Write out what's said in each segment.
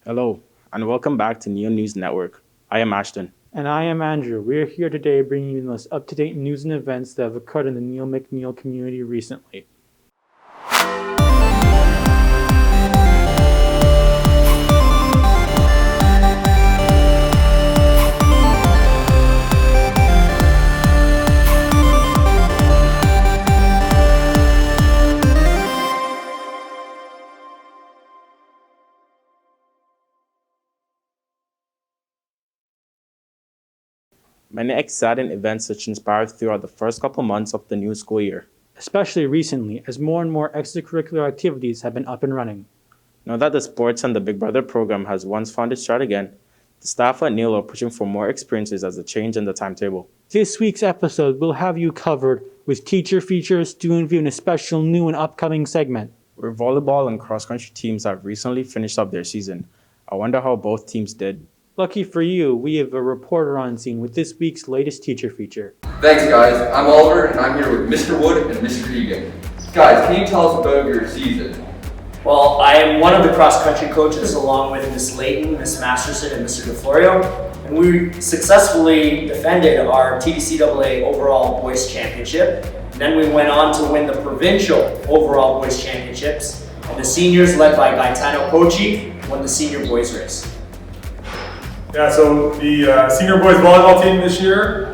Hello, and welcome back to Neo News Network. I am Ashton. And I am Andrew. We are here today bringing you the most up-to-date news and events that have occurred in the Neil McNeil community recently. Many exciting events which inspired throughout the first couple months of the new school year. Especially recently, as more and more extracurricular activities have been up and running. Now that the sports and the Big Brother program has once found its stride again, the staff at Neil are pushing for more experiences as a change in the timetable. This week's episode will have you covered with teacher features, student view, and a special new and upcoming segment. Where volleyball and cross-country teams have recently finished up their season. I wonder how both teams did. Lucky for you, we have a reporter on scene with this week's latest teacher feature. Thanks guys, I'm Oliver and I'm here with Mr. Wood and Mr. Egan. Guys, can you tell us about your season? Well, I am one of the cross-country coaches along with Miss Layton, Miss Masterson, and Mr. DeFlorio, and we successfully defended our TDCAA overall boys championship. And then we went on to win the provincial overall boys championships, and the seniors led by Gaetano Pochi won the senior boys race. Yeah, so the senior boys volleyball team this year,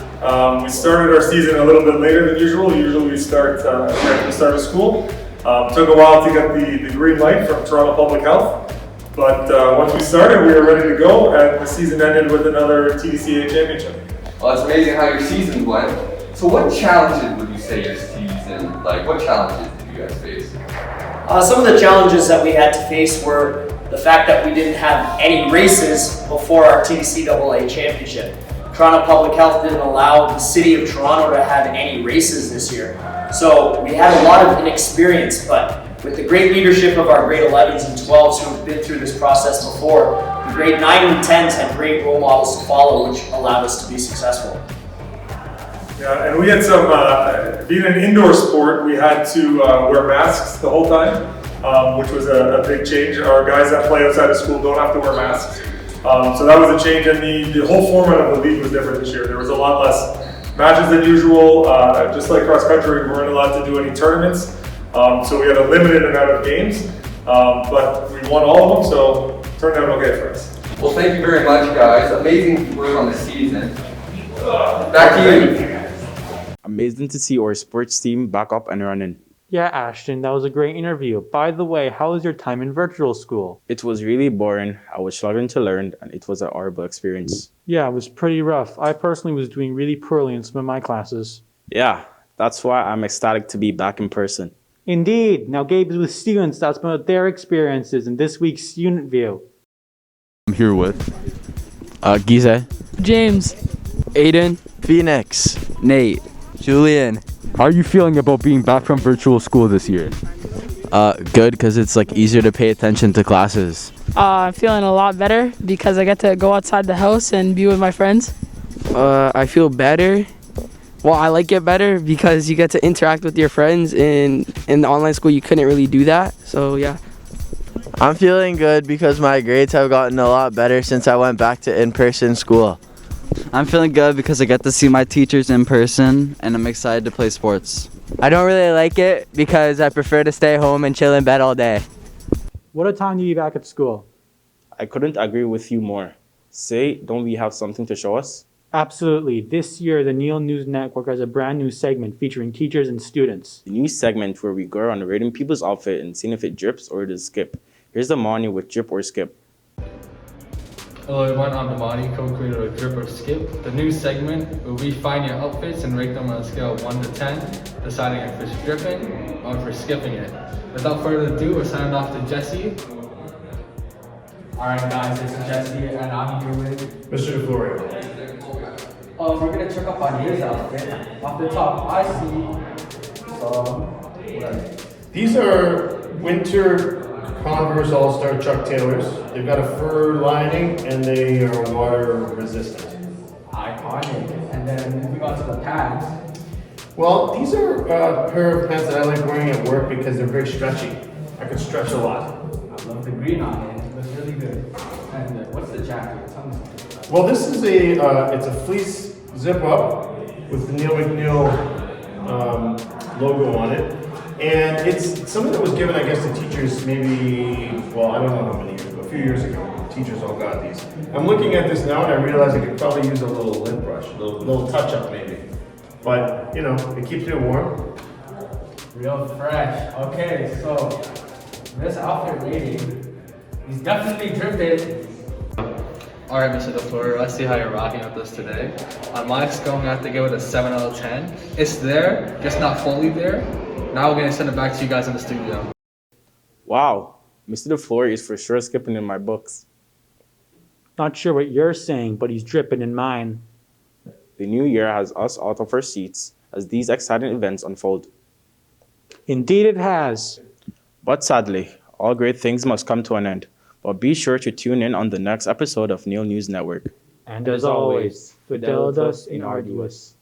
we started our season a little bit later than usual. Usually we start right at the start of school. Took a while to get the green light from Toronto Public Health, but once we started, we were ready to go, and the season ended with another TDCA championship. Well, it's amazing how your season went. So what challenges would you say your season, what challenges did you guys face? Some of the challenges that we had to face were the fact that we didn't have any races before our TDCAA championship. Toronto Public Health didn't allow the city of Toronto to have any races this year. So we had a lot of inexperience, but with the great leadership of our grade 11s and 12s who have been through this process before, the grade 9 and 10s had great role models to follow, which allowed us to be successful. Yeah, and we had some, being an indoor sport, we had to wear masks the whole time, which was a big change. Our guys that play outside of school don't have to wear masks. So that was a change, and the whole format of the league was different this year. There was a lot less matches than usual. Just like cross country, we weren't allowed to do any tournaments. So we had a limited amount of games, but we won all of them, so it turned out okay for us. Well, thank you very much guys. Amazing work on the season. Back to you. Amazing to see our sports team back up and running. Yeah, Ashton, that was a great interview. By the way, how was your time in virtual school? It was really boring, I was struggling to learn, and it was a horrible experience. Yeah, it was pretty rough. I personally was doing really poorly in some of my classes. Yeah, that's why I'm ecstatic to be back in person. Indeed. Now Gabe is with students that's about their experiences in this week's Student View. I'm here with Gize, James, Aiden, Phoenix, Nate, Julian. How are you feeling about being back from virtual school this year? good because it's easier to pay attention to classes. I'm feeling a lot better because I get to go outside the house and be with my friends. I feel better. Well, I like it better because you get to interact with your friends. In the online school, you couldn't really do that. So, yeah. I'm feeling good because my grades have gotten a lot better since I went back to in-person school. I'm feeling good because I get to see my teachers in person, and I'm excited to play sports. I don't really like it because I prefer to stay home and chill in bed all day. What a time to be back at school. I couldn't agree with you more. Say, don't we have something to show us? Absolutely. This year, the Neil News Network has a brand new segment featuring teachers and students. The new segment where we go around rating people's outfit and seeing if it drips or it is skip. Here's the morning with drip or skip. Hello everyone, I'm Damani, co-creator of Drip or Skip, the new segment where we find your outfits and rate them on a scale of 1 to 10, deciding if it's dripping or if we're skipping it. Without further ado, we're signing off to Jesse. Alright guys, this is Jesse and I'm here with Mr. DeFlorio. We're gonna check up on his outfit. Off the top, I see These are winter Converse All-Star Chuck Taylors. They've got a fur lining and they are water resistant. Iconic. And then moving on to the pants. Well, these are a pair of pants that I like wearing at work because they're very stretchy. I can stretch a lot. I love the green on it. It looks really good. attendant. What's the jacket? Tell me something about it. Well, this is it's a fleece zip up with the Neil McNeil logo on it. And it's something that was given, I guess, to teachers maybe, well, I don't know how many years, but a few years ago. Teachers all got these. I'm looking at this now and I realize I could probably use a little lint brush, a little touch up maybe. But, you know, it keeps you warm. Real fresh. Okay, so this outfit rating, he's definitely dripping. All right, Mr. DeFleur, let's see how you're rocking with this today. On my scale, I'm gonna have to give it a 7 out of 10. It's there, just not fully there. Now we're gonna send it back to you guys in the studio. Wow, Mr. DeFleur is for sure skipping in my books. Not sure what you're saying, but he's dripping in mine. The new year has us out of our seats as these exciting events unfold. Indeed it has. But sadly, all great things must come to an end. But be sure to tune in on the next episode of Neil News Network. And as always, Fidelidus in Arduous.